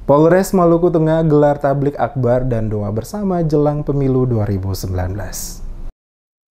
Polres Maluku Tengah gelar tablik akbar dan doa bersama jelang pemilu 2019.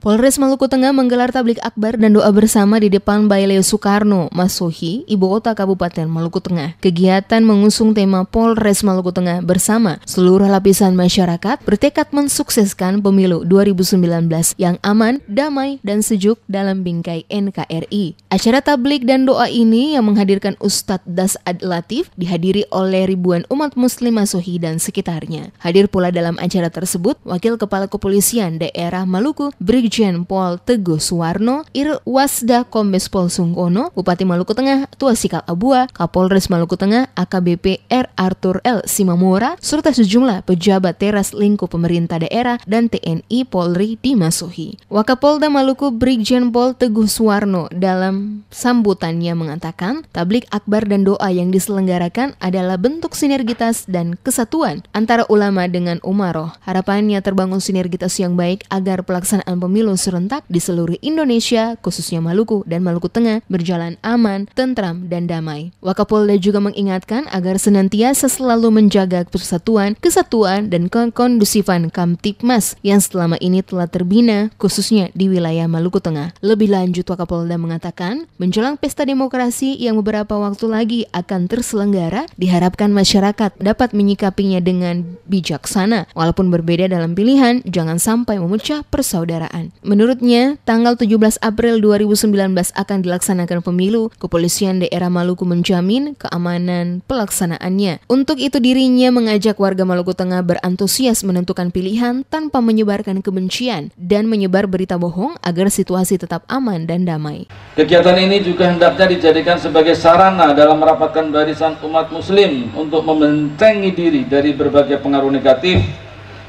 Polres Maluku Tengah menggelar tablik akbar dan doa bersama di depan Baileo Soekarno, Masohi, Ibu Kota Kabupaten Maluku Tengah. Kegiatan mengusung tema Polres Maluku Tengah bersama seluruh lapisan masyarakat bertekad mensukseskan pemilu 2019 yang aman, damai, dan sejuk dalam bingkai NKRI. Acara tablik dan doa ini yang menghadirkan Ustadz Das Ad Latif dihadiri oleh ribuan umat muslim Masohi dan sekitarnya. Hadir pula dalam acara tersebut Wakil Kepala Kepolisian Daerah Maluku, Brigjen Pol Teguh Suwarno, Irwasda Kombes Pol Sungkono, Bupati Maluku Tengah Tuasikal Abua, Kapolres Maluku Tengah AKBP R. Arthur L. Simamora, serta sejumlah pejabat teras lingkup pemerintah daerah dan TNI Polri di Masohi. Wakapolda Maluku Brigjen Pol Teguh Suwarno dalam sambutannya mengatakan, tablik akbar dan doa yang diselenggarakan adalah bentuk sinergitas dan kesatuan antara ulama dengan umaroh. Harapannya terbangun sinergitas yang baik agar pelaksanaan pemilu serentak di seluruh Indonesia, khususnya Maluku dan Maluku Tengah, berjalan aman, tentram, dan damai. Wakapolda juga mengingatkan agar senantiasa selalu menjaga persatuan, kesatuan, dan kekondusifan Kamtipmas yang selama ini telah terbina, khususnya di wilayah Maluku Tengah. Lebih lanjut, Wakapolda mengatakan, menjelang pesta demokrasi yang beberapa waktu lagi akan terselenggara, diharapkan masyarakat dapat menyikapinya dengan bijaksana. Walaupun berbeda dalam pilihan, jangan sampai memecah persaudaraan. Menurutnya, tanggal 17 April 2019 akan dilaksanakan pemilu. Kepolisian daerah Maluku menjamin keamanan pelaksanaannya. Untuk itu dirinya mengajak warga Maluku Tengah berantusias menentukan pilihan tanpa menyebarkan kebencian dan menyebar berita bohong agar situasi tetap aman dan damai. Kegiatan ini juga hendaknya dijadikan sebagai sarana dalam merapatkan barisan umat muslim untuk membentengi diri dari berbagai pengaruh negatif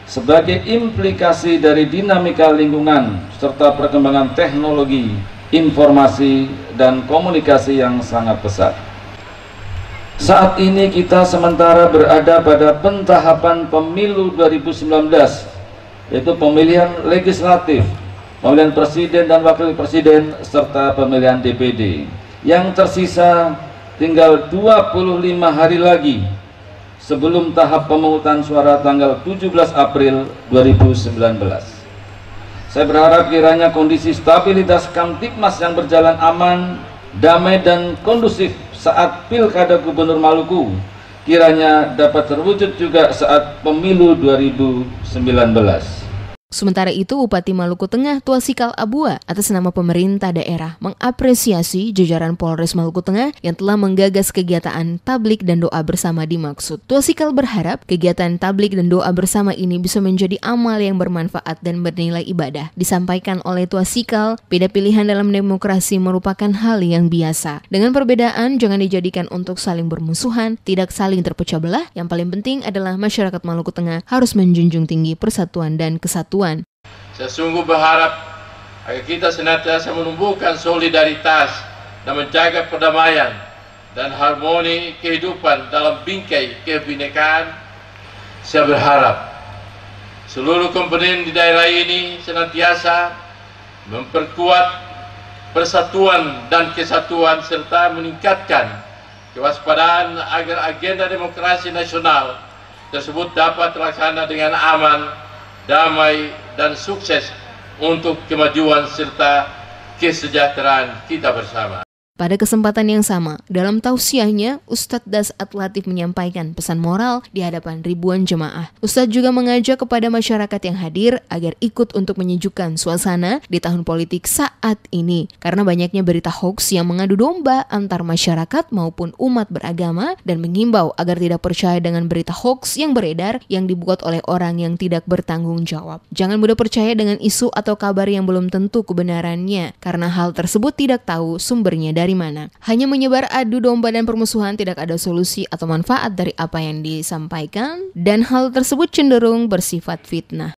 sebagai implikasi dari dinamika lingkungan serta perkembangan teknologi, informasi, dan komunikasi yang sangat pesat. Saat ini kita sementara berada pada pentahapan pemilu 2019, yaitu pemilihan legislatif, pemilihan presiden dan wakil presiden, serta pemilihan DPD. Yang tersisa tinggal 25 hari lagi sebelum tahap pemungutan suara tanggal 17 April 2019. Saya berharap kiranya kondisi stabilitas Kamtipmas yang berjalan aman, damai, dan kondusif saat Pilkada Gubernur Maluku kiranya dapat terwujud juga saat pemilu 2019. Sementara itu, Bupati Maluku Tengah Tuasikal Abua atas nama pemerintah daerah mengapresiasi jajaran Polres Maluku Tengah yang telah menggagas kegiatan tablik dan doa bersama dimaksud. Tuasikal berharap kegiatan tablik dan doa bersama ini bisa menjadi amal yang bermanfaat dan bernilai ibadah. Disampaikan oleh Tuasikal, beda pilihan dalam demokrasi merupakan hal yang biasa. Dengan perbedaan jangan dijadikan untuk saling bermusuhan, tidak saling terpecah belah. Yang paling penting adalah masyarakat Maluku Tengah harus menjunjung tinggi persatuan dan kesatuan. Saya sungguh berharap agar kita senantiasa menumbuhkan solidaritas dan menjaga perdamaian dan harmoni kehidupan dalam bingkai kebinekaan. Saya berharap seluruh komponen di daerah ini senantiasa memperkuat persatuan dan kesatuan serta meningkatkan kewaspadaan agar agenda demokrasi nasional tersebut dapat terlaksana dengan aman, damai, dan sukses untuk kemajuan serta kesejahteraan kita bersama. Pada kesempatan yang sama, dalam tausiahnya, Ustadz Das Ad Latif menyampaikan pesan moral di hadapan ribuan jemaah. Ustadz juga mengajak kepada masyarakat yang hadir agar ikut untuk menyejukkan suasana di tahun politik saat ini. Karena banyaknya berita hoax yang mengadu domba antar masyarakat maupun umat beragama dan mengimbau agar tidak percaya dengan berita hoax yang beredar yang dibuat oleh orang yang tidak bertanggung jawab. Jangan mudah percaya dengan isu atau kabar yang belum tentu kebenarannya, karena hal tersebut tidak tahu sumbernya dari mana. Hanya menyebar adu domba dan permusuhan, tidak ada solusi atau manfaat dari apa yang disampaikan, dan hal tersebut cenderung bersifat fitnah.